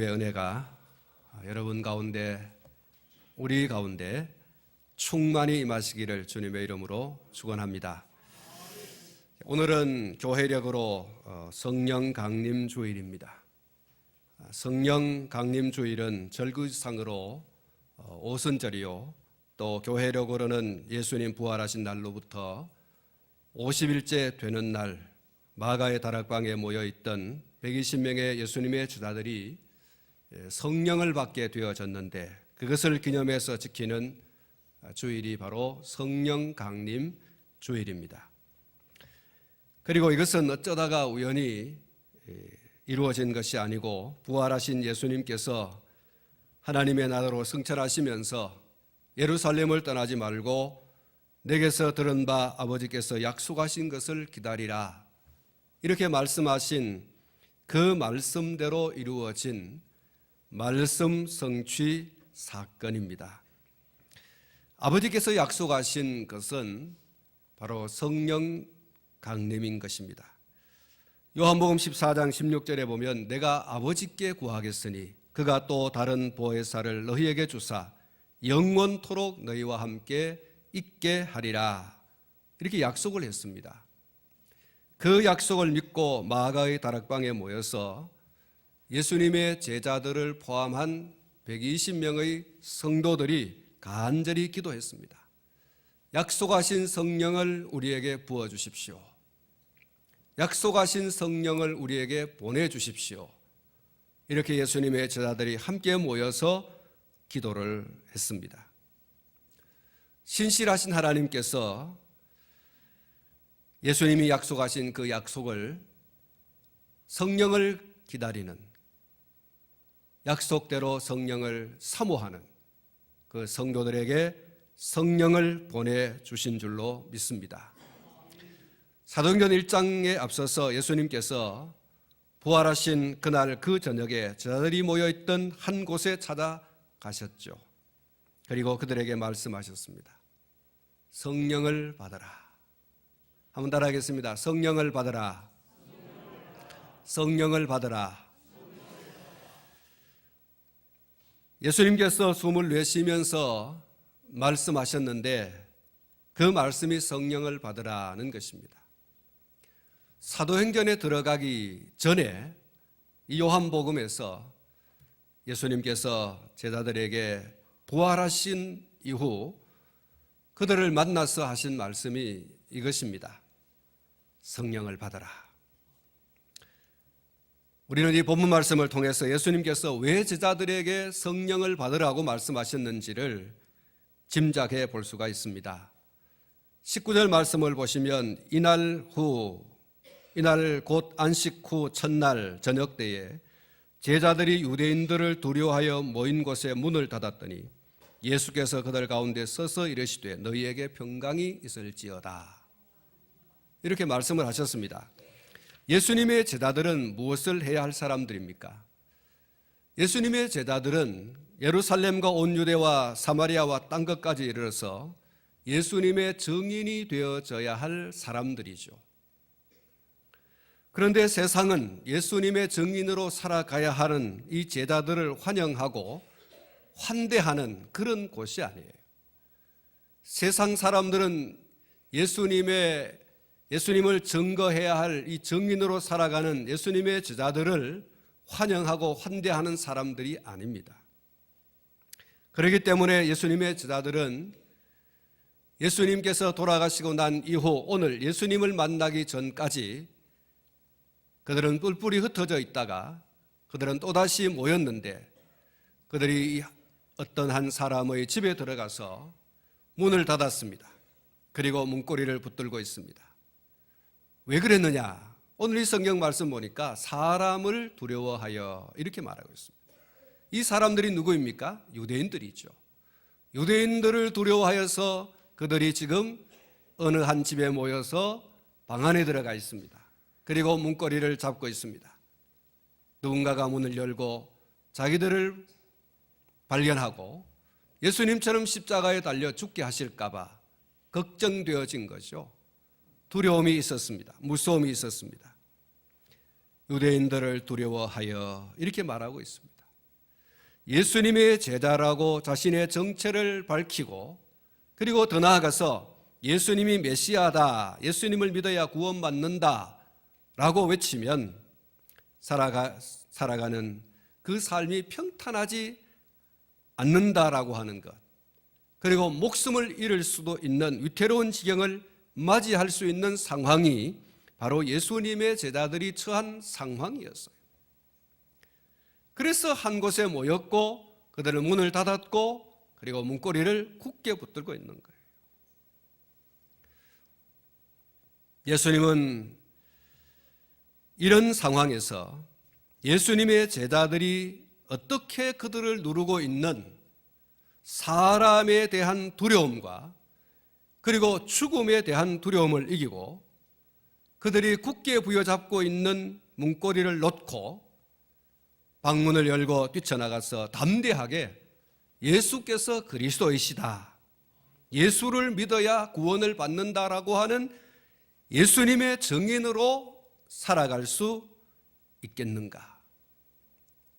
은혜가 여러분 가운데, 우리 가운데 충만히 임하시기를 주님의 이름으로 축원합니다. 오늘은 교회력으로 성령 강림 주일입니다. 성령 강림 주일은 절기상으로 오순절이요, 또 교회력으로는 예수님 부활하신 날로부터 50일째 되는 날 마가의 다락방에 모여있던 120명의 예수님의 제자들이 성령을 받게 되어졌는데, 그것을 기념해서 지키는 주일이 바로 성령 강림 주일입니다. 그리고 이것은 어쩌다가 우연히 이루어진 것이 아니고, 부활하신 예수님께서 하나님의 나라로 승천하시면서 예루살렘을 떠나지 말고 내게서 들은 바 아버지께서 약속하신 것을 기다리라, 이렇게 말씀하신 그 말씀대로 이루어진 말씀 성취 사건입니다. 아버지께서 약속하신 것은 바로 성령 강림인 것입니다. 요한복음 14장 16절에 보면 내가 아버지께 구하겠으니 그가 또 다른 보혜사를 너희에게 주사 영원토록 너희와 함께 있게 하리라, 이렇게 약속을 했습니다. 그 약속을 믿고 마가의 다락방에 모여서 예수님의 제자들을 포함한 120명의 성도들이 간절히 기도했습니다. 약속하신 성령을 우리에게 부어주십시오. 약속하신 성령을 우리에게 보내주십시오. 이렇게 예수님의 제자들이 함께 모여서 기도를 했습니다. 신실하신 하나님께서 예수님이 약속하신 그 약속을, 성령을 기다리는, 약속대로 성령을 사모하는 그 성도들에게 성령을 보내주신 줄로 믿습니다. 사도행전 1장에 앞서서 예수님께서 부활하신 그날 그 저녁에 제자들이 모여있던 한 곳에 찾아가셨죠. 그리고 그들에게 말씀하셨습니다. 성령을 받아라. 한번 따라하겠습니다. 성령을 받아라. 성령을 받아라. 예수님께서 숨을 내쉬면서 말씀하셨는데, 그 말씀이 성령을 받으라는 것입니다. 사도행전에 들어가기 전에 이 요한복음에서 예수님께서 제자들에게 부활하신 이후 그들을 만나서 하신 말씀이 이것입니다. 성령을 받아라. 우리는 이 본문 말씀을 통해서 예수님께서 왜 제자들에게 성령을 받으라고 말씀하셨는지를 짐작해 볼 수가 있습니다. 19절 말씀을 보시면 이날 곧 안식 후 첫날 저녁 때에 제자들이 유대인들을 두려워하여 모인 곳에 문을 닫았더니 예수께서 그들 가운데 서서 이르시되 너희에게 평강이 있을지어다, 이렇게 말씀을 하셨습니다. 예수님의 제자들은 무엇을 해야 할 사람들입니까? 예수님의 제자들은 예루살렘과 온 유대와 사마리아와 땅 끝까지 이르러서 예수님의 증인이 되어져야 할 사람들이죠. 그런데 세상은 예수님의 증인으로 살아가야 하는 이 제자들을 환영하고 환대하는 그런 곳이 아니에요. 세상 사람들은 예수님을 증거해야 할 이 증인으로 살아가는 예수님의 제자들을 환영하고 환대하는 사람들이 아닙니다. 그렇기 때문에 예수님의 제자들은 예수님께서 돌아가시고 난 이후 오늘 예수님을 만나기 전까지 그들은 뿔뿔이 흩어져 있다가 그들은 또다시 모였는데, 그들이 어떤 한 사람의 집에 들어가서 문을 닫았습니다. 그리고 문고리를 붙들고 있습니다. 왜 그랬느냐? 오늘 이 성경 말씀 보니까 사람을 두려워하여, 이렇게 말하고 있습니다. 이 사람들이 누구입니까? 유대인들이죠. 유대인들을 두려워하여서 그들이 지금 어느 한 집에 모여서 방 안에 들어가 있습니다. 그리고 문고리를 잡고 있습니다. 누군가가 문을 열고 자기들을 발견하고 예수님처럼 십자가에 달려 죽게 하실까 봐 걱정되어진 거죠. 두려움이 있었습니다. 무서움이 있었습니다. 유대인들을 두려워하여, 이렇게 말하고 있습니다. 예수님의 제자라고 자신의 정체를 밝히고, 그리고 더 나아가서 예수님이 메시아다, 예수님을 믿어야 구원받는다 라고 외치면 살아가는 그 삶이 평탄하지 않는다라고 하는 것, 그리고 목숨을 잃을 수도 있는 위태로운 지경을 맞이할 수 있는 상황이 바로 예수님의 제자들이 처한 상황이었어요. 그래서 한 곳에 모였고 그들은 문을 닫았고 그리고 문고리를 굳게 붙들고 있는 거예요. 예수님은 이런 상황에서 예수님의 제자들이 어떻게 그들을 누르고 있는 사람에 대한 두려움과 그리고 죽음에 대한 두려움을 이기고 그들이 굳게 부여잡고 있는 문고리를 놓고 방문을 열고 뛰쳐나가서 담대하게 예수께서 그리스도이시다, 예수를 믿어야 구원을 받는다라고 하는 예수님의 증인으로 살아갈 수 있겠는가?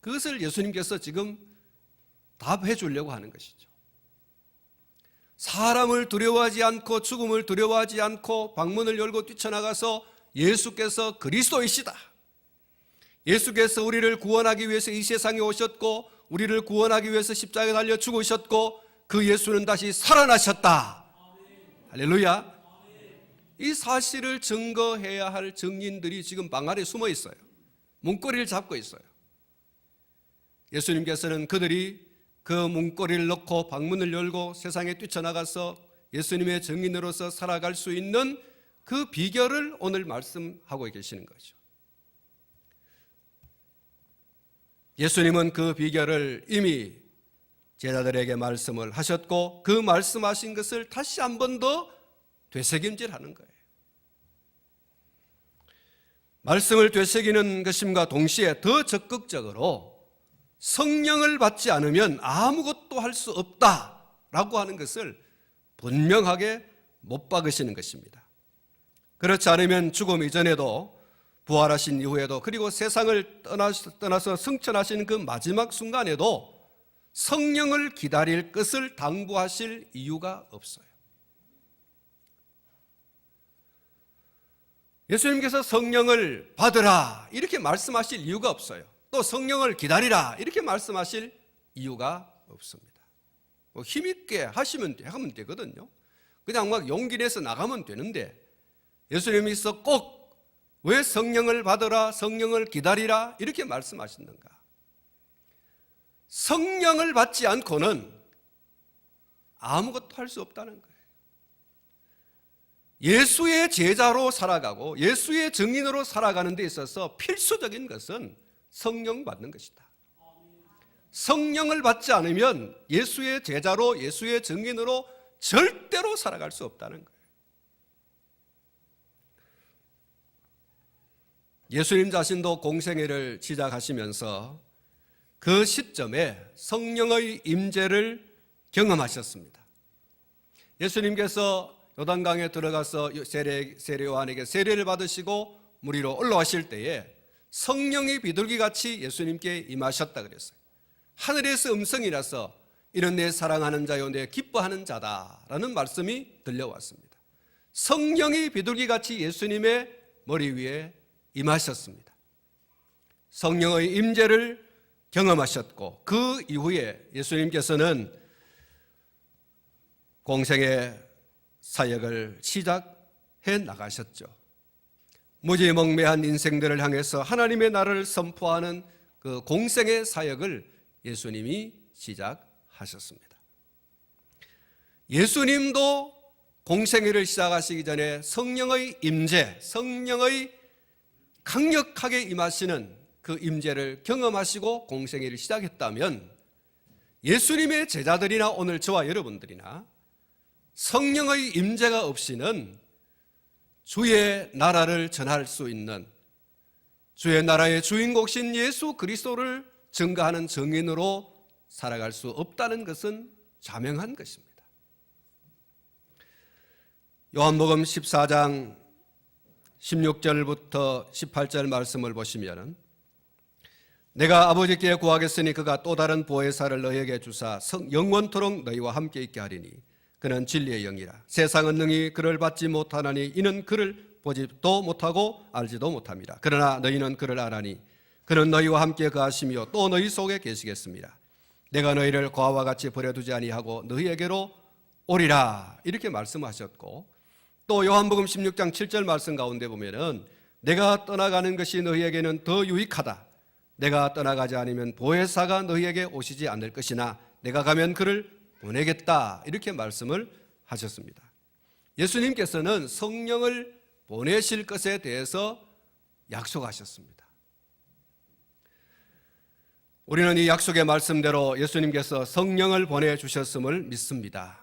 그것을 예수님께서 지금 답해 주려고 하는 것이죠. 사람을 두려워하지 않고 죽음을 두려워하지 않고 방문을 열고 뛰쳐나가서 예수께서 그리스도이시다, 예수께서 우리를 구원하기 위해서 이 세상에 오셨고 우리를 구원하기 위해서 십자가에 달려 죽으셨고 그 예수는 다시 살아나셨다. 할렐루야. 이 사실을 증거해야 할 증인들이 지금 방 안에 숨어 있어요. 문고리를 잡고 있어요. 예수님께서는 그들이 그 문고리를 넣고 방문을 열고 세상에 뛰쳐나가서 예수님의 증인으로서 살아갈 수 있는 그 비결을 오늘 말씀하고 계시는 거죠. 예수님은 그 비결을 이미 제자들에게 말씀을 하셨고 그 말씀하신 것을 다시 한 번 더 되새김질하는 거예요. 말씀을 되새기는 것임과 동시에 더 적극적으로 성령을 받지 않으면 아무것도 할 수 없다라고 하는 것을 분명하게 못 박으시는 것입니다. 그렇지 않으면 죽음 이전에도 부활하신 이후에도 그리고 세상을 떠나서 승천하시는 그 마지막 순간에도 성령을 기다릴 것을 당부하실 이유가 없어요. 예수님께서 성령을 받으라 이렇게 말씀하실 이유가 없어요. 또 성령을 기다리라 이렇게 말씀하실 이유가 없습니다. 힘있게 하면 되거든요. 그냥 막 용기 내서 나가면 되는데 예수님께서 꼭 왜 성령을 받으라, 성령을 기다리라 이렇게 말씀하시는가? 성령을 받지 않고는 아무것도 할 수 없다는 거예요. 예수의 제자로 살아가고 예수의 증인으로 살아가는 데 있어서 필수적인 것은 성령 받는 것이다. 성령을 받지 않으면 예수의 제자로 예수의 증인으로 절대로 살아갈 수 없다는 거예요. 예수님 자신도 공생애를 시작하시면서 그 시점에 성령의 임재를 경험하셨습니다. 예수님께서 요단강에 들어가서 세례 요한에게 세례를 받으시고 물 위로 올라가실 때에 성령이 비둘기같이 예수님께 임하셨다 그랬어요. 하늘에서 음성이 나서 이는 내 사랑하는 자요 내 기뻐하는 자다라는 말씀이 들려왔습니다. 성령이 비둘기같이 예수님의 머리 위에 임하셨습니다. 성령의 임재를 경험하셨고 그 이후에 예수님께서는 공생의 사역을 시작해 나가셨죠. 무지몽매한 인생들을 향해서 하나님의 나라를 선포하는 그 공생의 사역을 예수님이 시작하셨습니다. 예수님도 공생애를 시작하시기 전에 성령의 임재, 성령의 강력하게 임하시는 그 임재를 경험하시고 공생애를 시작했다면 예수님의 제자들이나 오늘 저와 여러분들이나 성령의 임재가 없이는 주의 나라를 전할 수 있는 주의 나라의 주인공신 예수 그리스도를 증거하는 증인으로 살아갈 수 없다는 것은 자명한 것입니다. 요한복음 14장 16절부터 18절 말씀을 보시면 내가 아버지께 구하겠으니 그가 또 다른 보혜사를 너희에게 주사 영원토록 너희와 함께 있게 하리니 그는 진리의 영이라. 세상은 능히 그를 받지 못하나니 이는 그를 보지도 못하고 알지도 못합니다. 그러나 너희는 그를 아나니 그는 너희와 함께 거하시며 또 너희 속에 계시겠습니다. 내가 너희를 고아와 같이 버려두지 아니하고 너희에게로 오리라. 이렇게 말씀하셨고, 또 요한복음 16장 7절 말씀 가운데 보면은 내가 떠나가는 것이 너희에게는 더 유익하다. 내가 떠나가지 않으면 보혜사가 너희에게 오시지 않을 것이나 내가 가면 그를 보내겠다. 이렇게 말씀을 하셨습니다. 예수님께서는 성령을 보내실 것에 대해서 약속하셨습니다. 우리는 이 약속의 말씀대로 예수님께서 성령을 보내주셨음을 믿습니다.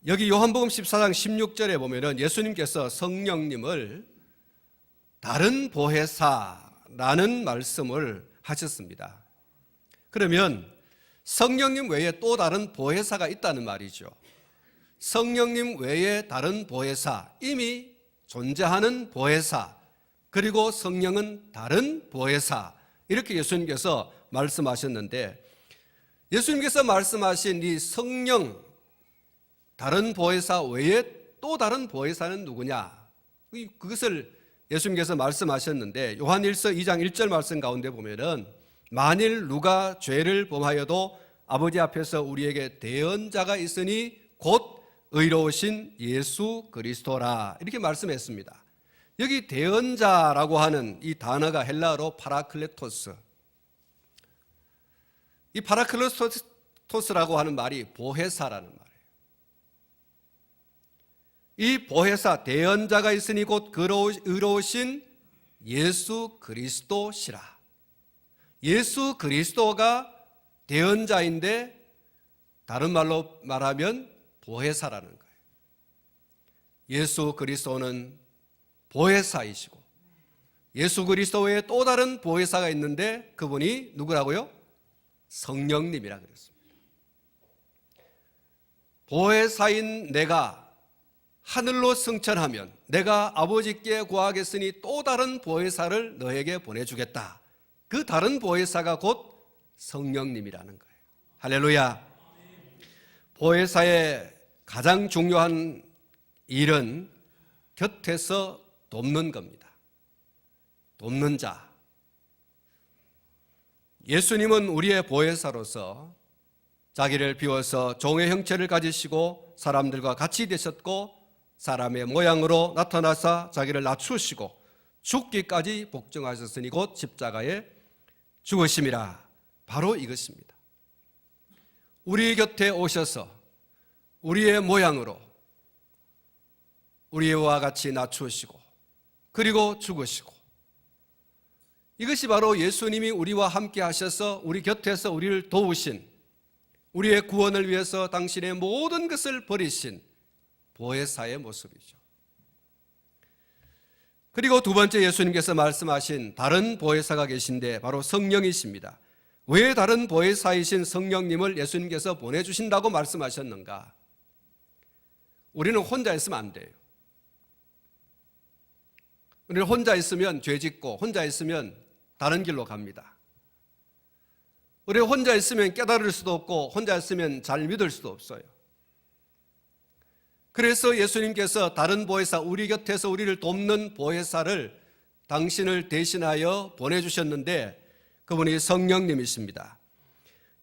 여기 요한복음 14장 16절에 보면은 예수님께서 성령님을 다른 보혜사라는 말씀을 하셨습니다. 그러면 성령님 외에 또 다른 보혜사가 있다는 말이죠. 성령님 외에 다른 보혜사, 이미 존재하는 보혜사, 그리고 성령은 다른 보혜사, 이렇게 예수님께서 말씀하셨는데, 예수님께서 말씀하신 이 성령, 다른 보혜사 외에 또 다른 보혜사는 누구냐? 그것을 예수님께서 말씀하셨는데, 요한일서 2장 1절 말씀 가운데 보면은 만일 누가 죄를 범하여도 아버지 앞에서 우리에게 대언자가 있으니 곧 의로우신 예수 그리스도라, 이렇게 말씀했습니다. 여기 대언자라고 하는 이 단어가 헬라어로 파라클레토스, 이 파라클레토스라고 하는 말이 보혜사라는 말이에요. 이 보혜사, 대언자가 있으니 곧 의로우신 예수 그리스도시라. 예수 그리스도가 대언자인데 다른 말로 말하면 보혜사라는 거예요. 예수 그리스도는 보혜사이시고 예수 그리스도 외에 또 다른 보혜사가 있는데 그분이 누구라고요? 성령님이라 그랬습니다. 보혜사인 내가 하늘로 승천하면 내가 아버지께 구하겠으니 또 다른 보혜사를 너에게 보내주겠다. 그 다른 보혜사가 곧 성령님이라는 거예요. 할렐루야. 보혜사의 가장 중요한 일은 곁에서 돕는 겁니다. 돕는 자. 예수님은 우리의 보혜사로서 자기를 비워서 종의 형체를 가지시고 사람들과 같이 되셨고 사람의 모양으로 나타나사 자기를 낮추시고 죽기까지 복종하셨으니 곧 십자가에 죽으심이라. 바로 이것입니다. 우리 곁에 오셔서 우리의 모양으로 우리와 같이 낮추시고 그리고 죽으시고, 이것이 바로 예수님이 우리와 함께 하셔서 우리 곁에서 우리를 도우신, 우리의 구원을 위해서 당신의 모든 것을 버리신 보혜사의 모습이죠. 그리고 두 번째 예수님께서 말씀하신 다른 보혜사가 계신데 바로 성령이십니다. 왜 다른 보혜사이신 성령님을 예수님께서 보내주신다고 말씀하셨는가? 우리는 혼자 있으면 안 돼요. 우리는 혼자 있으면 죄 짓고 혼자 있으면 다른 길로 갑니다. 우리 혼자 있으면 깨달을 수도 없고 혼자 있으면 잘 믿을 수도 없어요. 그래서 예수님께서 다른 보혜사, 우리 곁에서 우리를 돕는 보혜사를 당신을 대신하여 보내주셨는데 그분이 성령님이십니다.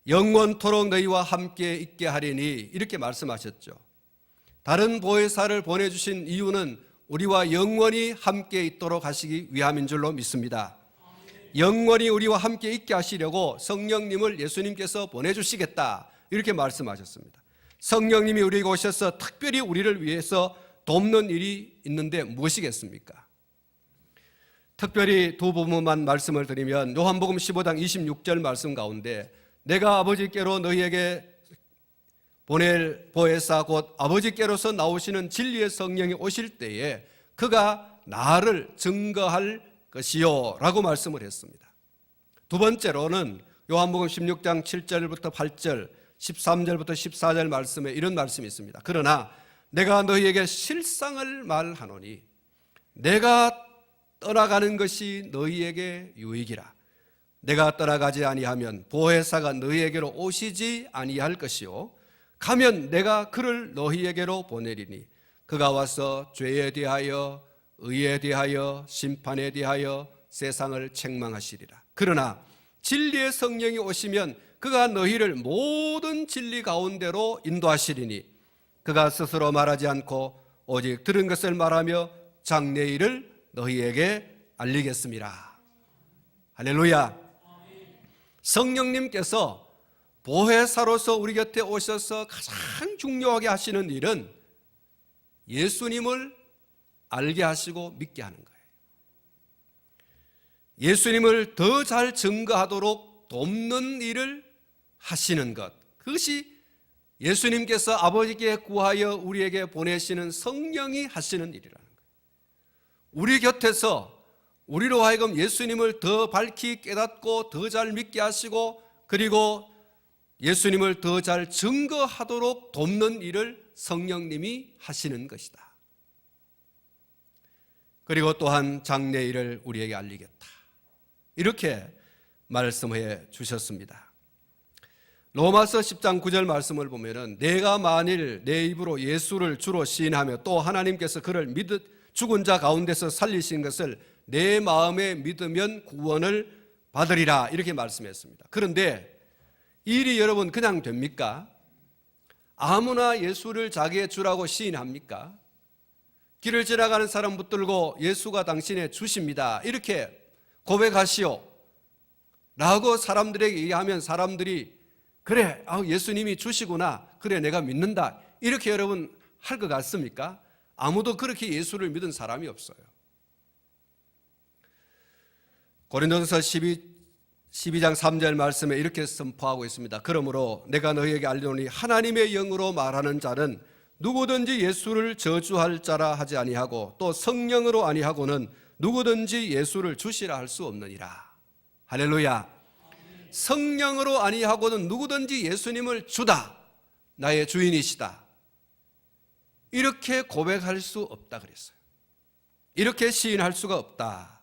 영원토록 너희와 함께 있게 하리니, 이렇게 말씀하셨죠. 다른 보혜사를 보내주신 이유는 우리와 영원히 함께 있도록 하시기 위함인 줄로 믿습니다. 영원히 우리와 함께 있게 하시려고 성령님을 예수님께서 보내주시겠다, 이렇게 말씀하셨습니다. 성령님이 우리에게 오셔서 특별히 우리를 위해서 돕는 일이 있는데 무엇이겠습니까? 특별히 두 부분만 말씀을 드리면 요한복음 15장 26절 말씀 가운데 내가 아버지께로 너희에게 보낼 보혜사 곧 아버지께로서 나오시는 진리의 성령이 오실 때에 그가 나를 증거할 것이요 라고 말씀을 했습니다. 두 번째로는 요한복음 16장 7절부터 8절 13절부터 14절 말씀에 이런 말씀이 있습니다. 그러나 내가 너희에게 실상을 말하노니 내가 떠나가는 것이 너희에게 유익이라. 내가 떠나가지 아니하면 보혜사가 너희에게로 오시지 아니할 것이요 가면 내가 그를 너희에게로 보내리니 그가 와서 죄에 대하여 의에 대하여 심판에 대하여 세상을 책망하시리라. 그러나 진리의 성령이 오시면 그가 너희를 모든 진리 가운데로 인도하시리니 그가 스스로 말하지 않고 오직 들은 것을 말하며 장래일을 너희에게 알리겠습니다. 할렐루야. 성령님께서 보혜사로서 우리 곁에 오셔서 가장 중요하게 하시는 일은 예수님을 알게 하시고 믿게 하는 거예요. 예수님을 더 잘 증거하도록 돕는 일을 하시는 것, 그것이 예수님께서 아버지께 구하여 우리에게 보내시는 성령이 하시는 일이라는 거예요. 우리 곁에서 우리로 하여금 예수님을 더 밝히 깨닫고 더 잘 믿게 하시고 그리고 예수님을 더 잘 증거하도록 돕는 일을 성령님이 하시는 것이다. 그리고 또한 장래일을 우리에게 알리겠다. 이렇게 말씀해 주셨습니다. 로마서 10장 9절 말씀을 보면은 내가 만일 내 입으로 예수를 주로 시인하며 또 하나님께서 그를 죽은 자 가운데서 살리신 것을 내 마음에 믿으면 구원을 받으리라 이렇게 말씀했습니다. 그런데 이 일이 여러분 그냥 됩니까? 아무나 예수를 자기의 주라고 시인합니까? 길을 지나가는 사람 붙들고 예수가 당신의 주십니다 이렇게 고백하시오 라고 사람들에게 얘기하면 사람들이 그래 예수님이 주시구나 그래 내가 믿는다 이렇게 여러분 할 것 같습니까? 아무도 그렇게 예수를 믿은 사람이 없어요. 고린도전서 12장 3절 말씀에 이렇게 선포하고 있습니다. 그러므로 내가 너희에게 알리노니 하나님의 영으로 말하는 자는 누구든지 예수를 저주할 자라 하지 아니하고 또 성령으로 아니하고는 누구든지 예수를 주시라 할 수 없느니라. 할렐루야. 성령으로 아니하고는 누구든지 예수님을 주다 나의 주인이시다 이렇게 고백할 수 없다 그랬어요. 이렇게 시인할 수가 없다.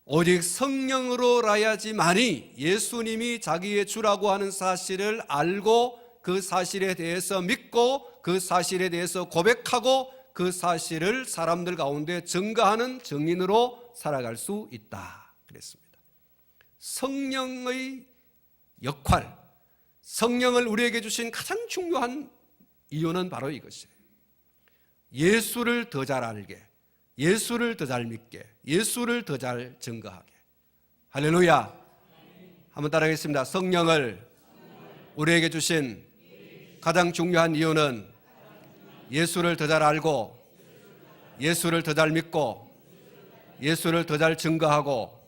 오직 성령으로라야지만이 예수님이 자기의 주라고 하는 사실을 알고 그 사실에 대해서 믿고 그 사실에 대해서 고백하고 그 사실을 사람들 가운데 증거하는 증인으로 살아갈 수 있다 그랬습니다. 성령의 역할, 성령을 우리에게 주신 가장 중요한 이유는 바로 이것이에요. 예수를 더 잘 알게, 예수를 더 잘 믿게, 예수를 더 잘 증거하게. 할렐루야. 한번 따라하겠습니다. 성령을 우리에게 주신 가장 중요한 이유는 예수를 더 잘 알고 예수를 더 잘 믿고 예수를 더 잘 증거하고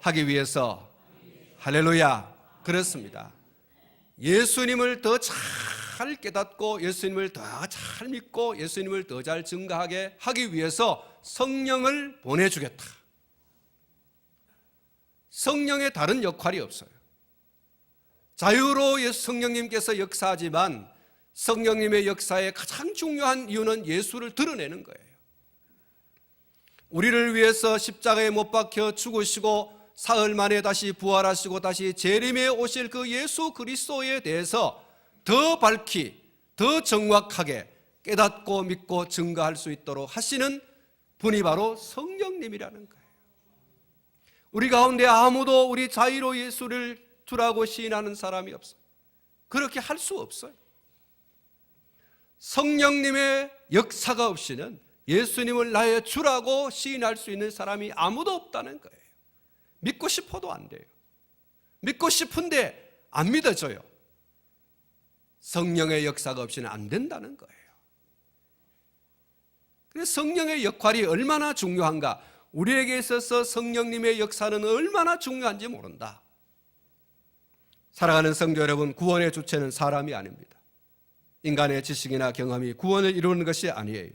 하기 위해서. 할렐루야. 그렇습니다. 예수님을 더 잘 깨닫고 예수님을 더 잘 믿고 예수님을 더 잘 증거하게 하기 위해서 성령을 보내주겠다. 성령의 다른 역할이 없어요. 자유로 성령님께서 역사하지만 성령님의 역사의 가장 중요한 이유는 예수를 드러내는 거예요. 우리를 위해서 십자가에 못 박혀 죽으시고 사흘 만에 다시 부활하시고 다시 재림에 오실 그 예수 그리스도에 대해서 더 밝히 더 정확하게 깨닫고 믿고 증거할 수 있도록 하시는 분이 바로 성령님이라는 거예요. 우리 가운데 아무도 우리 자유로 예수를 주라고 시인하는 사람이 없어요. 그렇게 할 수 없어요. 성령님의 역사가 없이는 예수님을 나의 주라고 시인할 수 있는 사람이 아무도 없다는 거예요. 믿고 싶어도 안 돼요. 믿고 싶은데 안 믿어져요. 성령의 역사가 없이는 안 된다는 거예요. 그래서 성령의 역할이 얼마나 중요한가, 우리에게 있어서 성령님의 역사는 얼마나 중요한지 모른다. 사랑하는 성도 여러분, 구원의 주체는 사람이 아닙니다. 인간의 지식이나 경험이 구원을 이루는 것이 아니에요.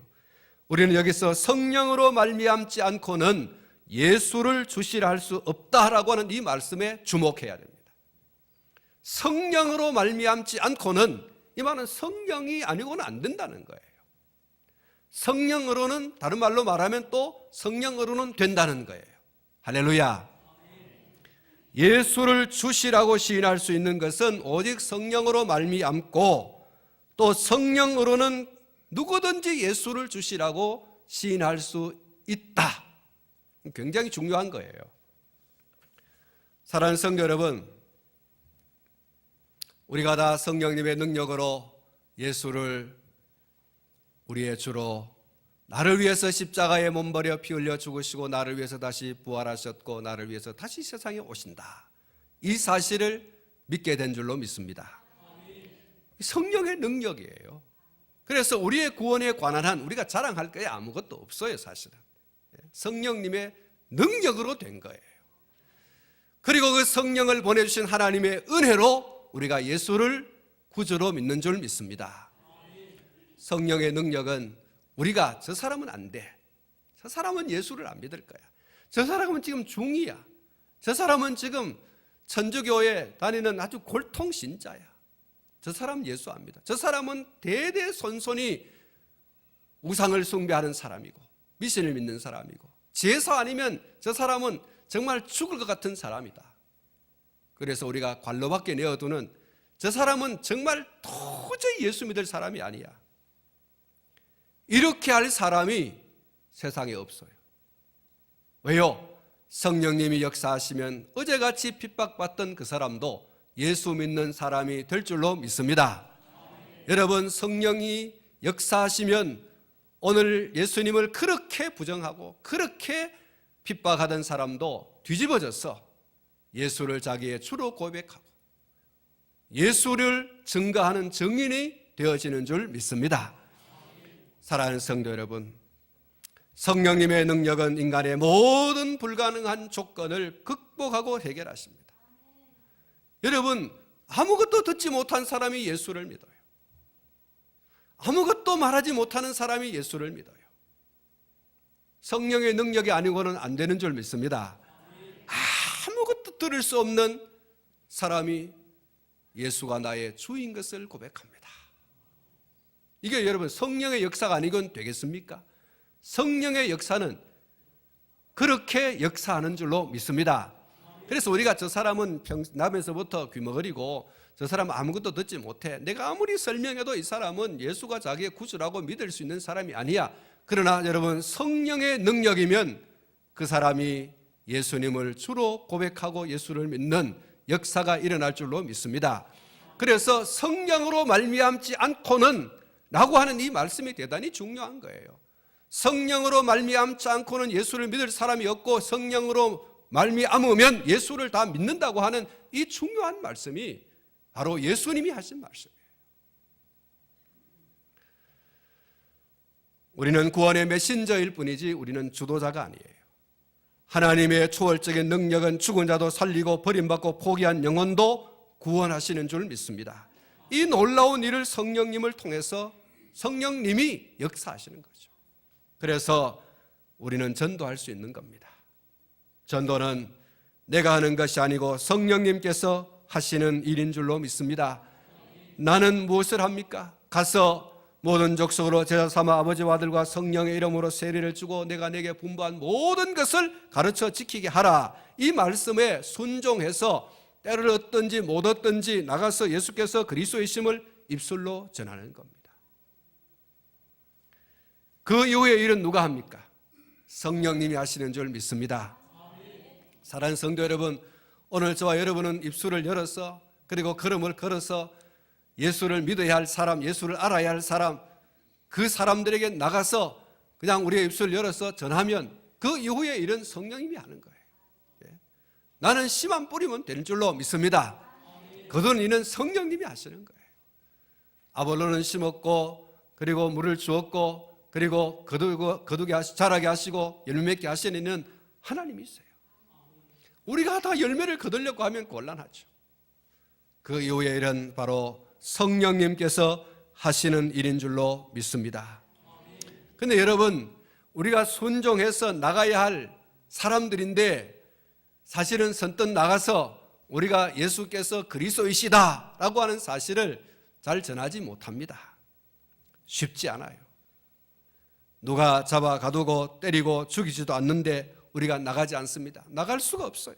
우리는 여기서 성령으로 말미암지 않고는 예수를 주시라 할 수 없다라고 하는 이 말씀에 주목해야 됩니다. 성령으로 말미암지 않고는, 이 말은 성령이 아니고는 안 된다는 거예요. 성령으로는, 다른 말로 말하면 또 성령으로는 된다는 거예요. 할렐루야. 예수를 주시라고 시인할 수 있는 것은 오직 성령으로 말미암고, 또 성령으로는 누구든지 예수를 주시라고 시인할 수 있다. 굉장히 중요한 거예요. 사랑하는 성도 여러분, 우리가 다 성령님의 능력으로 예수를 우리의 주로, 나를 위해서 십자가에 몸버려 피 흘려 죽으시고 나를 위해서 다시 부활하셨고 나를 위해서 다시 세상에 오신다, 이 사실을 믿게 된 줄로 믿습니다. 성령의 능력이에요. 그래서 우리의 구원에 관한 한 우리가 자랑할 게 아무것도 없어요. 사실은 성령님의 능력으로 된 거예요. 그리고 그 성령을 보내주신 하나님의 은혜로 우리가 예수를 구주로 믿는 줄 믿습니다. 성령의 능력은 우리가 저 사람은 안 돼, 저 사람은 예수를 안 믿을 거야, 저 사람은 지금 중이야, 저 사람은 지금 천주교에 다니는 아주 골통 신자야, 저 사람은 예수 안 믿어, 저 사람은 대대손손이 우상을 숭배하는 사람이고 미신을 믿는 사람이고 제사 아니면 저 사람은 정말 죽을 것 같은 사람이다. 그래서 우리가 관로 밖에 내어두는 저 사람은 정말 도저히 예수 믿을 사람이 아니야, 이렇게 할 사람이 세상에 없어요. 왜요? 성령님이 역사하시면 어제같이 핍박받던 그 사람도 예수 믿는 사람이 될 줄로 믿습니다. 여러분, 성령이 역사하시면 오늘 예수님을 그렇게 부정하고 그렇게 핍박하던 사람도 뒤집어져서 예수를 자기의 주로 고백하고 예수를 증거하는 증인이 되어지는 줄 믿습니다. 사랑하는 성도 여러분, 성령님의 능력은 인간의 모든 불가능한 조건을 극복하고 해결하십니다. 여러분, 아무것도 듣지 못한 사람이 예수를 믿어요. 아무것도 말하지 못하는 사람이 예수를 믿어요. 성령의 능력이 아니고는 안 되는 줄 믿습니다. 아무것도 들을 수 없는 사람이 예수가 나의 주인 것을 고백합니다. 이게 여러분 성령의 역사가 아니건 되겠습니까? 성령의 역사는 그렇게 역사하는 줄로 믿습니다. 그래서 우리가 저 사람은 남에서부터 귀머거리고 저 사람은 아무것도 듣지 못해, 내가 아무리 설명해도 이 사람은 예수가 자기의 구주라고 믿을 수 있는 사람이 아니야. 그러나 여러분, 성령의 능력이면 그 사람이 예수님을 주로 고백하고 예수를 믿는 역사가 일어날 줄로 믿습니다. 그래서 성령으로 말미암지 않고는 라고 하는 이 말씀이 대단히 중요한 거예요. 성령으로 말미암지 않고는 예수를 믿을 사람이 없고 성령으로 말미암으면 예수를 다 믿는다고 하는 이 중요한 말씀이 바로 예수님이 하신 말씀이에요. 우리는 구원의 메신저일 뿐이지 우리는 주도자가 아니에요. 하나님의 초월적인 능력은 죽은 자도 살리고 버림받고 포기한 영혼도 구원하시는 줄 믿습니다. 이 놀라운 일을 성령님을 통해서 성령님이 역사하시는 거죠. 그래서 우리는 전도할 수 있는 겁니다. 전도는 내가 하는 것이 아니고 성령님께서 하시는 일인 줄로 믿습니다. 나는 무엇을 합니까? 가서 모든 족속으로 제자 삼아 아버지와 아들과 성령의 이름으로 세례를 주고 내가 내게 분부한 모든 것을 가르쳐 지키게 하라. 이 말씀에 순종해서 때를 얻든지 못 얻든지 나가서 예수께서 그리스도이심을 입술로 전하는 겁니다. 그 이후의 일은 누가 합니까? 성령님이 하시는 줄 믿습니다. 사랑하는 성도 여러분, 오늘 저와 여러분은 입술을 열어서 그리고 걸음을 걸어서 예수를 믿어야 할 사람, 예수를 알아야 할 사람, 그 사람들에게 나가서 그냥 우리의 입술을 열어서 전하면 그 이후의 일은 성령님이 하는 거예요. 나는 씨만 뿌리면 되는 줄로 믿습니다. 거두는 일은 성령님이 하시는 거예요. 아볼로는 심었고 그리고 물을 주었고 그리고 거두게 자라게 하시고 열매 맺게 하시는 이는 하나님이 있어요. 우리가 다 열매를 거두려고 하면 곤란하죠. 그 이후의 일은 바로 성령님께서 하시는 일인 줄로 믿습니다. 그런데 여러분, 우리가 순종해서 나가야 할 사람들인데 사실은 선뜻 나가서 우리가 예수께서 그리스도이시다라고 하는 사실을 잘 전하지 못합니다. 쉽지 않아요. 누가 잡아 가두고 때리고 죽이지도 않는데 우리가 나가지 않습니다. 나갈 수가 없어요.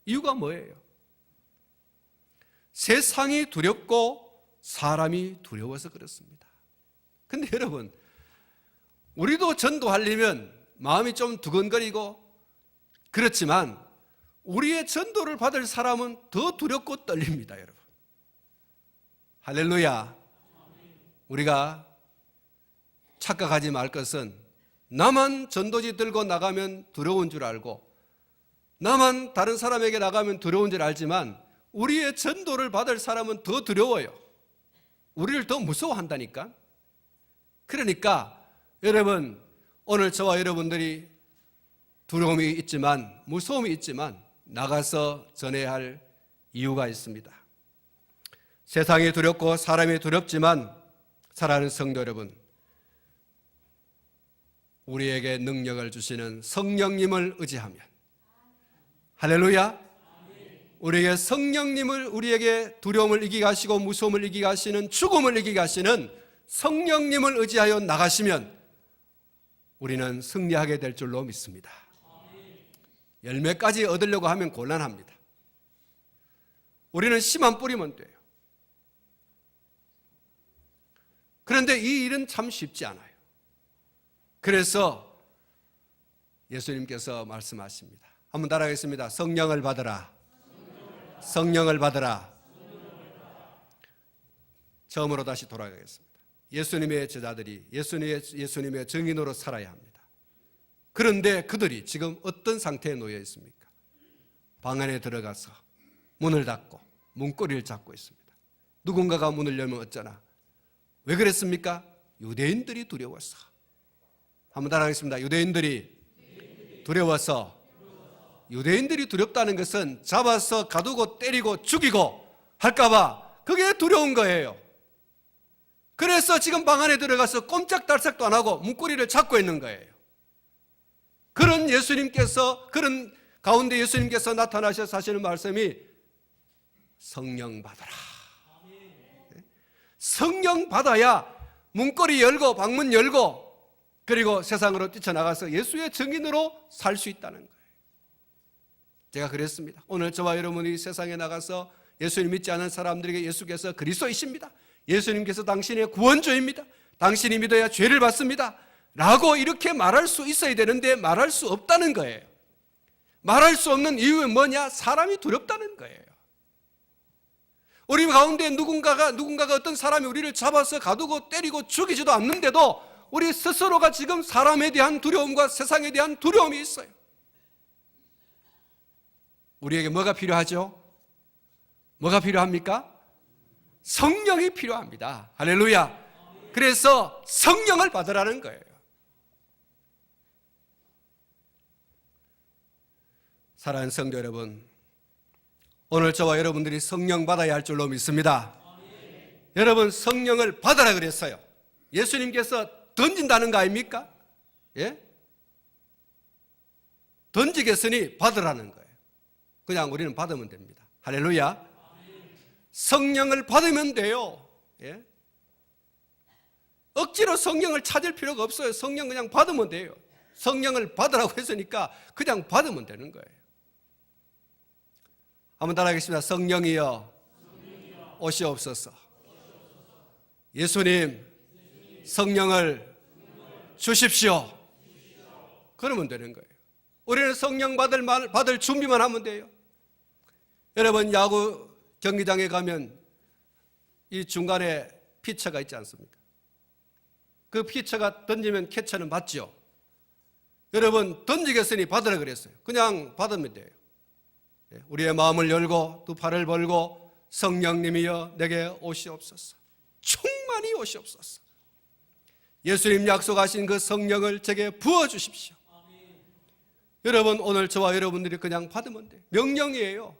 이유가 뭐예요? 세상이 두렵고 사람이 두려워서 그렇습니다. 근데 여러분, 우리도 전도하려면 마음이 좀 두근거리고 그렇지만 우리의 전도를 받을 사람은 더 두렵고 떨립니다, 여러분. 할렐루야. 우리가 착각하지 말 것은 나만 전도지 들고 나가면 두려운 줄 알고 나만 다른 사람에게 나가면 두려운 줄 알지만 우리의 전도를 받을 사람은 더 두려워요. 우리를 더 무서워한다니까. 그러니까 여러분, 오늘 저와 여러분들이 두려움이 있지만 무서움이 있지만 나가서 전해야 할 이유가 있습니다. 세상이 두렵고 사람이 두렵지만 사랑하는 성도 여러분, 우리에게 능력을 주시는 성령님을 의지하면, 할렐루야, 우리에게 성령님을, 우리에게 두려움을 이기게 하시고 무서움을 이기게 하시는, 죽음을 이기게 하시는 성령님을 의지하여 나가시면 우리는 승리하게 될 줄로 믿습니다. 열매까지 얻으려고 하면 곤란합니다. 우리는 씨만 뿌리면 돼요. 그런데 이 일은 참 쉽지 않아요. 그래서 예수님께서 말씀하십니다. 한번 따라하겠습니다. 성령을 받으라. 성령을 받으라. 처음으로 다시 돌아가겠습니다. 예수님의 제자들이 예수님의 증인으로 살아야 합니다. 그런데 그들이 지금 어떤 상태에 놓여 있습니까? 방 안에 들어가서 문을 닫고 문고리를 잡고 있습니다. 누군가가 문을 열면 어쩌나? 왜 그랬습니까? 유대인들이 두려워서. 한번 따라하겠습니다. 유대인들이 두려워서. 유대인들이 두렵다는 것은 잡아서 가두고 때리고 죽이고 할까봐 그게 두려운 거예요. 그래서 지금 방 안에 들어가서 꼼짝달싹도 안 하고 문고리를 잡고 있는 거예요. 그런 예수님께서, 그런 가운데 예수님께서 나타나셔서 하시는 말씀이 성령 받아라. 성령 받아야 문고리 열고 방문 열고 그리고 세상으로 뛰쳐나가서 예수의 증인으로 살 수 있다는 거예요. 제가 그랬습니다. 오늘 저와 여러분이 세상에 나가서 예수님 믿지 않은 사람들에게 예수께서 그리스도이십니다, 예수님께서 당신의 구원주입니다, 당신이 믿어야 죄를 받습니다 라고 이렇게 말할 수 있어야 되는데 말할 수 없다는 거예요. 말할 수 없는 이유는 뭐냐? 사람이 두렵다는 거예요. 우리 가운데 누군가가 어떤 사람이 우리를 잡아서 가두고 때리고 죽이지도 않는데도 우리 스스로가 지금 사람에 대한 두려움과 세상에 대한 두려움이 있어요. 우리에게 뭐가 필요하죠? 뭐가 필요합니까? 성령이 필요합니다. 할렐루야. 그래서 성령을 받으라는 거예요. 사랑하는 성도 여러분, 오늘 저와 여러분들이 성령 받아야 할 줄로 믿습니다. 여러분, 성령을 받아라 그랬어요. 예수님께서 던진다는 거 아닙니까? 예? 던지겠으니 받으라는 거예요. 그냥 우리는 받으면 됩니다. 할렐루야. 성령을 받으면 돼요. 예? 억지로 성령을 찾을 필요가 없어요. 성령 그냥 받으면 돼요. 성령을 받으라고 했으니까 그냥 받으면 되는 거예요. 한번 따라하겠습니다. 성령이여 오시옵소서. 예수님 성령을 주십시오. 그러면 되는 거예요. 우리는 성령 받을 준비만 하면 돼요. 여러분, 야구 경기장에 가면 이 중간에 피처가 있지 않습니까? 그 피처가 던지면 캐쳐는 받죠. 여러분, 던지겠으니 받으라 그랬어요. 그냥 받으면 돼요. 우리의 마음을 열고 두 팔을 벌고 성령님이여 내게 오시옵소서. 충만히 오시옵소서. 예수님 약속하신 그 성령을 제게 부어주십시오. 여러분, 오늘 저와 여러분들이 그냥 받으면 돼요. 명령이에요.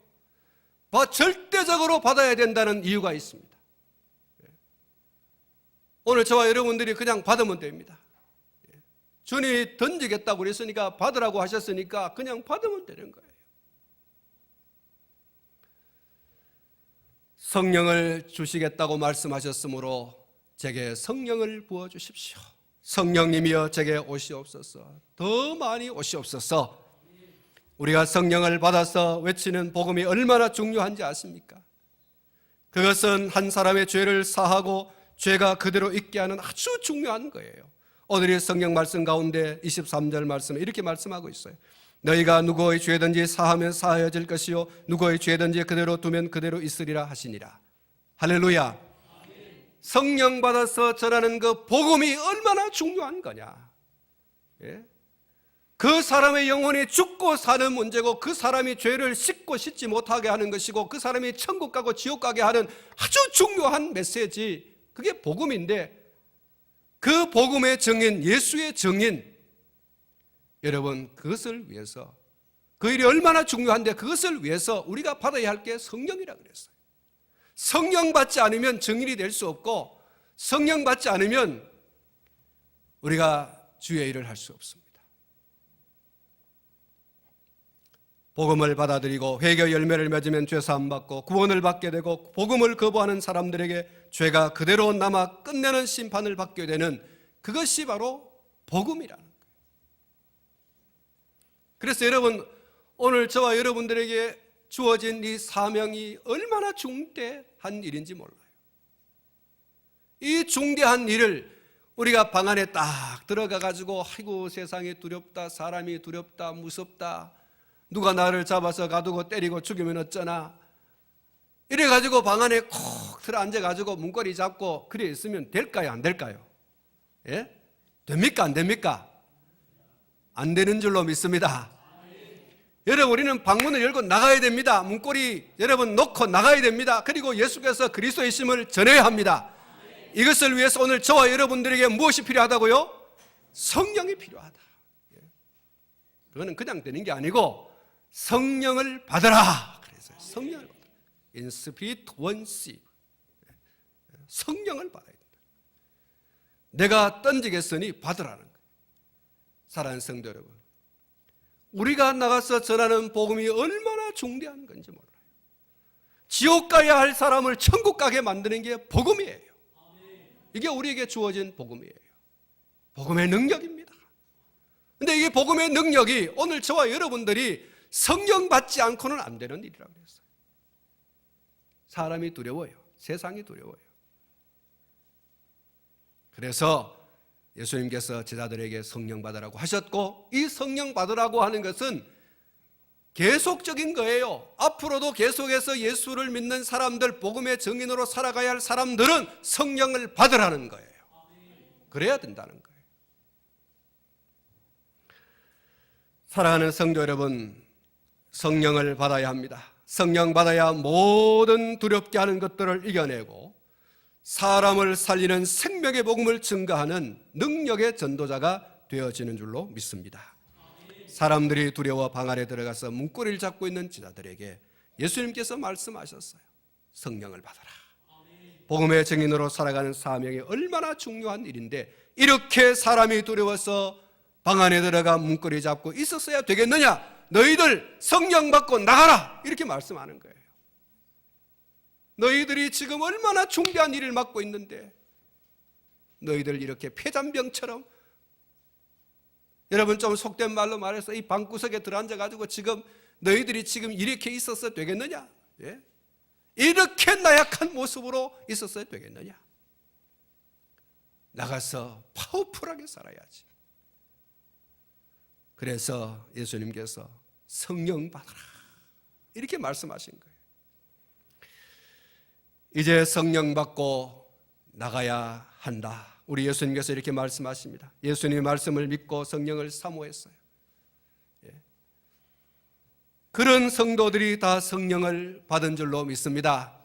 절대적으로 받아야 된다는 이유가 있습니다. 오늘 저와 여러분들이 그냥 받으면 됩니다. 주님이 던지겠다고 그랬으니까, 받으라고 하셨으니까 그냥 받으면 되는 거예요. 성령을 주시겠다고 말씀하셨으므로 제게 성령을 부어주십시오. 성령님이여 제게 오시옵소서. 더 많이 오시옵소서. 우리가 성령을 받아서 외치는 복음이 얼마나 중요한지 아십니까? 그것은 한 사람의 죄를 사하고 죄가 그대로 있게 하는 아주 중요한 거예요. 오늘의 성경 말씀 가운데 23절 말씀에 이렇게 말씀하고 있어요. 너희가 누구의 죄든지 사하면 사하여질 것이요 누구의 죄든지 그대로 두면 그대로 있으리라 하시니라. 할렐루야. 성령 받아서 전하는 그 복음이 얼마나 중요한 거냐. 예? 그 사람의 영혼이 죽고 사는 문제고, 그 사람이 죄를 씻고 씻지 못하게 하는 것이고, 그 사람이 천국 가고 지옥 가게 하는 아주 중요한 메시지, 그게 복음인데, 그 복음의 증인, 예수의 증인, 여러분 그것을 위해서, 그 일이 얼마나 중요한데 그것을 위해서 우리가 받아야 할 게 성령이라 그랬어요. 성령 받지 않으면 증인이 될 수 없고, 성령 받지 않으면 우리가 주의 일을 할 수 없습니다. 복음을 받아들이고 회개 열매를 맺으면 죄사함 받고 구원을 받게 되고, 복음을 거부하는 사람들에게 죄가 그대로 남아 끝내는 심판을 받게 되는 그것이 바로 복음이라는 거예요. 그래서 여러분, 오늘 저와 여러분들에게 주어진 이 사명이 얼마나 중대한 일인지 몰라요. 이 중대한 일을 우리가 방 안에 딱 들어가 가지고 아이고 세상이 두렵다, 사람이 두렵다, 무섭다, 누가 나를 잡아서 가두고 때리고 죽이면 어쩌나, 이래 가지고 방 안에 콕 들어 앉아 가지고 문고리 잡고 그래 있으면 될까요, 안 될까요? 예? 됩니까, 안 됩니까? 안 되는 줄로 믿습니다. 여러분, 우리는 방문을 열고 나가야 됩니다. 문고리 여러분 놓고 나가야 됩니다. 그리고 예수께서 그리스도이심을 전해야 합니다. 이것을 위해서 오늘 저와 여러분들에게 무엇이 필요하다고요? 성령이 필요하다. 그거는 그냥 되는 게 아니고 성령을 받으라. 그래서 성령을 받으라. In spirit one receive. 성령을 받아야 된다. 내가 던지겠으니 받으라는 거예요. 사랑하는 성도 여러분, 우리가 나가서 전하는 복음이 얼마나 중대한 건지 몰라요. 지옥 가야 할 사람을 천국 가게 만드는 게 복음이에요. 이게 우리에게 주어진 복음이에요. 복음의 능력입니다. 그런데 이게 복음의 능력이 오늘 저와 여러분들이 성령 받지 않고는 안 되는 일이라고 했어요. 사람이 두려워요. 세상이 두려워요. 그래서 예수님께서 제자들에게 성령 받으라고 하셨고, 이 성령 받으라고 하는 것은 계속적인 거예요. 앞으로도 계속해서 예수를 믿는 사람들, 복음의 증인으로 살아가야 할 사람들은 성령을 받으라는 거예요. 그래야 된다는 거예요. 사랑하는 성도 여러분, 성령을 받아야 합니다. 성령 받아야 모든 두렵게 하는 것들을 이겨내고 사람을 살리는 생명의 복음을 증거하는 능력의 전도자가 되어지는 줄로 믿습니다. 사람들이 두려워 방 안에 들어가서 문고리를 잡고 있는 제자들에게 예수님께서 말씀하셨어요. 성령을 받아라. 복음의 증인으로 살아가는 사명이 얼마나 중요한 일인데, 이렇게 사람이 두려워서 방 안에 들어가 문고리 잡고 있었어야 되겠느냐? 너희들 성령 받고 나가라, 이렇게 말씀하는 거예요. 너희들이 지금 얼마나 중대한 일을 맡고 있는데 너희들 이렇게 폐잔병처럼, 여러분 좀 속된 말로 말해서 이 방구석에 들어앉아가지고 지금 너희들이 지금 이렇게 있었어야 되겠느냐? 예? 이렇게 나약한 모습으로 있었어야 되겠느냐? 나가서 파워풀하게 살아야지. 그래서 예수님께서 성령 받아라, 이렇게 말씀하신 거예요. 이제 성령 받고 나가야 한다. 우리 예수님께서 이렇게 말씀하십니다. 예수님의 말씀을 믿고 성령을 사모했어요. 그런 성도들이 다 성령을 받은 줄로 믿습니다.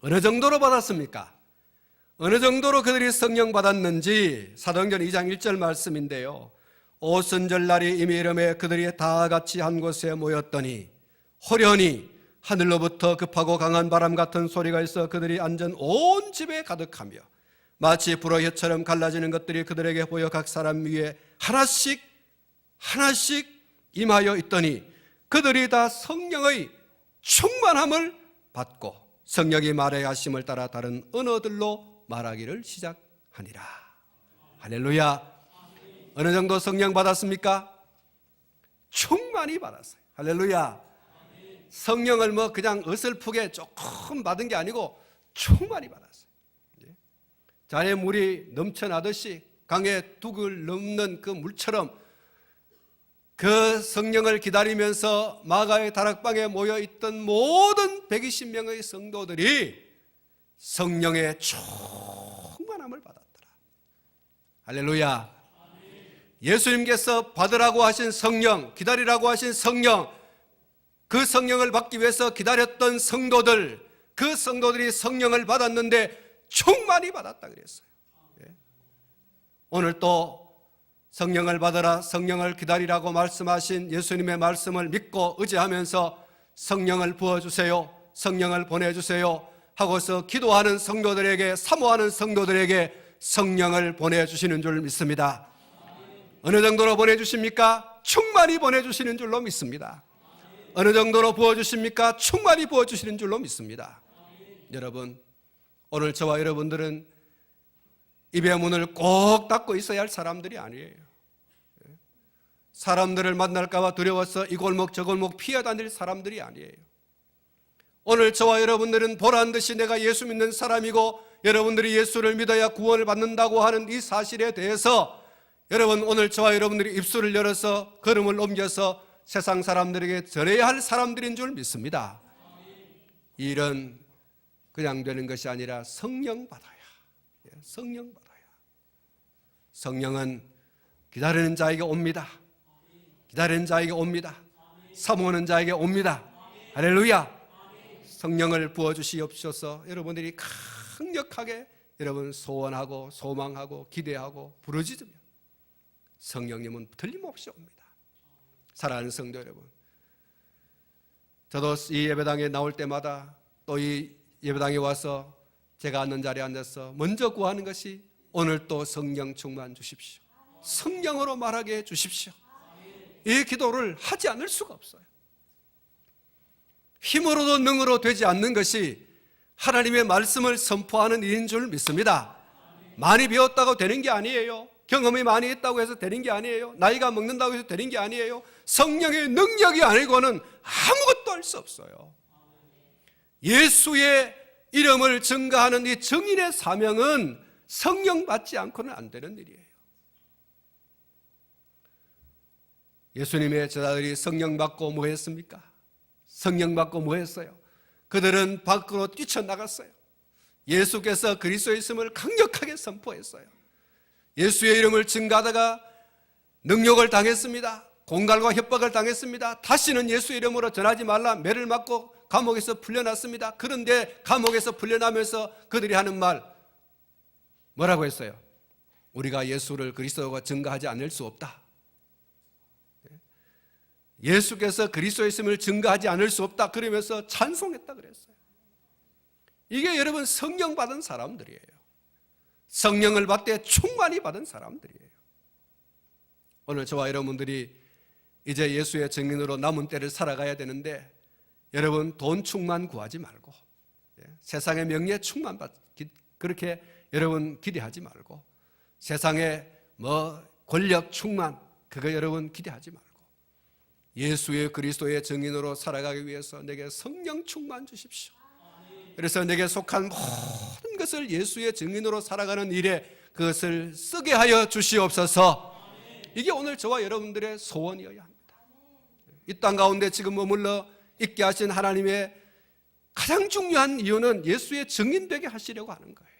어느 정도로 받았습니까? 어느 정도로 그들이 성령 받았는지 사도행전 2장 1절 말씀인데요, 오순절날이 이미 이름에 그들이 다 같이 한 곳에 모였더니 호련히 하늘로부터 급하고 강한 바람 같은 소리가 있어 그들이 앉은 온 집에 가득하며 마치 불의 혀처럼 갈라지는 것들이 그들에게 보여 각 사람 위에 하나씩 임하여 있더니 그들이 다 성령의 충만함을 받고 성령이 말의 하심을 따라 다른 언어들로 말하기를 시작하니라. 할렐루야. 어느 정도 성령 받았습니까? 충만히 받았어요. 할렐루야. 성령을 뭐 그냥 어설프게 조금 받은 게 아니고 충만히 받았어요. 잔에 물이 넘쳐나듯이 강에 둑을 넘는 그 물처럼 그 성령을 기다리면서 마가의 다락방에 모여있던 모든 120명의 성도들이 성령의 충만함을 받았더라. 할렐루야. 예수님께서 받으라고 하신 성령, 기다리라고 하신 성령, 그 성령을 받기 위해서 기다렸던 성도들, 그 성도들이 성령을 받았는데 충만히 받았다 그랬어요. 오늘 또 성령을 받으라, 성령을 기다리라고 말씀하신 예수님의 말씀을 믿고 의지하면서 성령을 부어주세요, 성령을 보내주세요 하고서 기도하는 성도들에게, 사모하는 성도들에게 성령을 보내주시는 줄 믿습니다. 어느 정도로 보내주십니까? 충만히 보내주시는 줄로 믿습니다. 어느 정도로 부어주십니까? 충만히 부어주시는 줄로 믿습니다. 여러분, 오늘 저와 여러분들은 입의 문을 꼭 닫고 있어야 할 사람들이 아니에요. 사람들을 만날까 봐 두려워서 이 골목 저 골목 피해 다닐 사람들이 아니에요. 오늘 저와 여러분들은 보란듯이 내가 예수 믿는 사람이고 여러분들이 예수를 믿어야 구원을 받는다고 하는 이 사실에 대해서 여러분, 오늘 저와 여러분들이 입술을 열어서 걸음을 옮겨서 세상 사람들에게 전해야 할 사람들인 줄 믿습니다. 이 일은 그냥 되는 것이 아니라 성령 받아야, 성령 받아야. 성령은 기다리는 자에게 옵니다. 기다리는 자에게 옵니다. 사모하는 자에게 옵니다. 할렐루야. 성령을 부어주시옵소서. 여러분들이 강력하게 여러분 소원하고 소망하고 기대하고 부르짖으며 성령님은 틀림없이 옵니다. 사랑하는 성도 여러분, 저도 이 예배당에 나올 때마다 또 이 예배당에 와서 제가 앉는 자리에 앉아서 먼저 구하는 것이 오늘 또 성령 충만 주십시오, 성령으로 말하게 해주십시오. 이 기도를 하지 않을 수가 없어요. 힘으로도 능으로 되지 않는 것이 하나님의 말씀을 선포하는 일인 줄 믿습니다. 많이 배웠다고 되는 게 아니에요. 경험이 많이 있다고 해서 되는 게 아니에요. 나이가 먹는다고 해서 되는 게 아니에요. 성령의 능력이 아니고는 아무것도 할 수 없어요. 예수의 이름을 증거하는 이 증인의 사명은 성령 받지 않고는 안 되는 일이에요. 예수님의 제자들이 성령 받고 뭐 했습니까? 성령 받고 뭐 했어요? 그들은 밖으로 뛰쳐나갔어요. 예수께서 그리스도의 있음을 강력하게 선포했어요. 예수의 이름을 증거하다가 능욕을 당했습니다. 공갈과 협박을 당했습니다. 다시는 예수의 이름으로 전하지 말라 매를 맞고 감옥에서 풀려났습니다. 그런데 감옥에서 풀려나면서 그들이 하는 말 뭐라고 했어요? 우리가 예수를 그리스도가 증거하지 않을 수 없다. 예수께서 그리스도의 있음을 증거하지 않을 수 없다 그러면서 찬송했다 그랬어요. 이게 여러분 성령 받은 사람들이에요. 성령을 받되 충만히 받은 사람들이에요. 오늘 저와 여러분들이 이제 예수의 증인으로 남은 때를 살아가야 되는데 여러분 돈 충만 구하지 말고 세상의 명예 충만 그렇게 여러분 기대하지 말고 세상의 뭐 권력 충만 그거 여러분 기대하지 말고 예수의 그리스도의 증인으로 살아가기 위해서 내게 성령 충만 주십시오. 그래서 내게 속한 모든 것을 예수의 증인으로 살아가는 일에 그것을 쓰게 하여 주시옵소서. 이게 오늘 저와 여러분들의 소원이어야 합니다. 이 땅 가운데 지금 머물러 있게 하신 하나님의 가장 중요한 이유는 예수의 증인되게 하시려고 하는 거예요.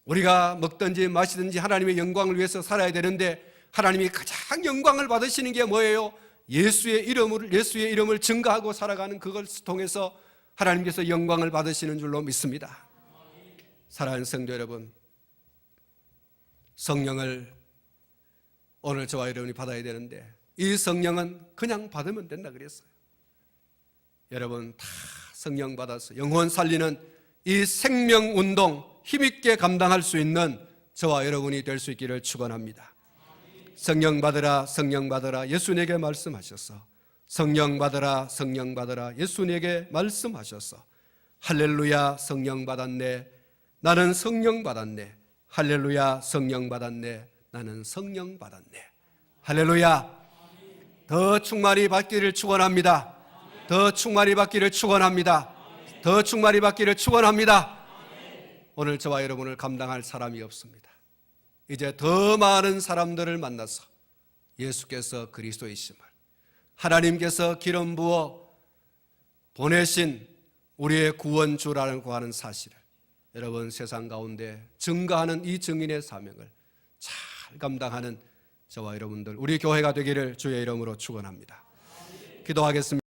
우리가 먹든지 마시든지 하나님의 영광을 위해서 살아야 되는데 하나님이 가장 영광을 받으시는 게 뭐예요? 예수의 이름을 증거하고 살아가는 그것을 통해서 하나님께서 영광을 받으시는 줄로 믿습니다. 사랑하는 성도 여러분, 성령을 오늘 저와 여러분이 받아야 되는데 이 성령은 그냥 받으면 된다 그랬어요. 여러분 다 성령 받아서 영혼 살리는 이 생명운동 힘있게 감당할 수 있는 저와 여러분이 될 수 있기를 축원합니다. 성령 받으라, 성령 받으라 예수님에게 말씀하셔서 성령 받으라, 성령 받으라 예수님에게 말씀하셔서 할렐루야 성령 받았네, 나는 성령 받았네, 할렐루야, 성령 받았네. 나는 성령 받았네. 할렐루야. 더 충만히 받기를 축원합니다. 더 충만히 받기를 축원합니다. 더 충만히 받기를 축원합니다. 오늘 저와 여러분을 감당할 사람이 없습니다. 이제 더 많은 사람들을 만나서 예수께서 그리스도이심을, 하나님께서 기름 부어 보내신 우리의 구원주라고 하는 사실을 여러분 세상 가운데 증거하는 이 증인의 사명을 잘 감당하는 저와 여러분들, 우리 교회가 되기를 주의 이름으로 축원합니다. 기도하겠습니다.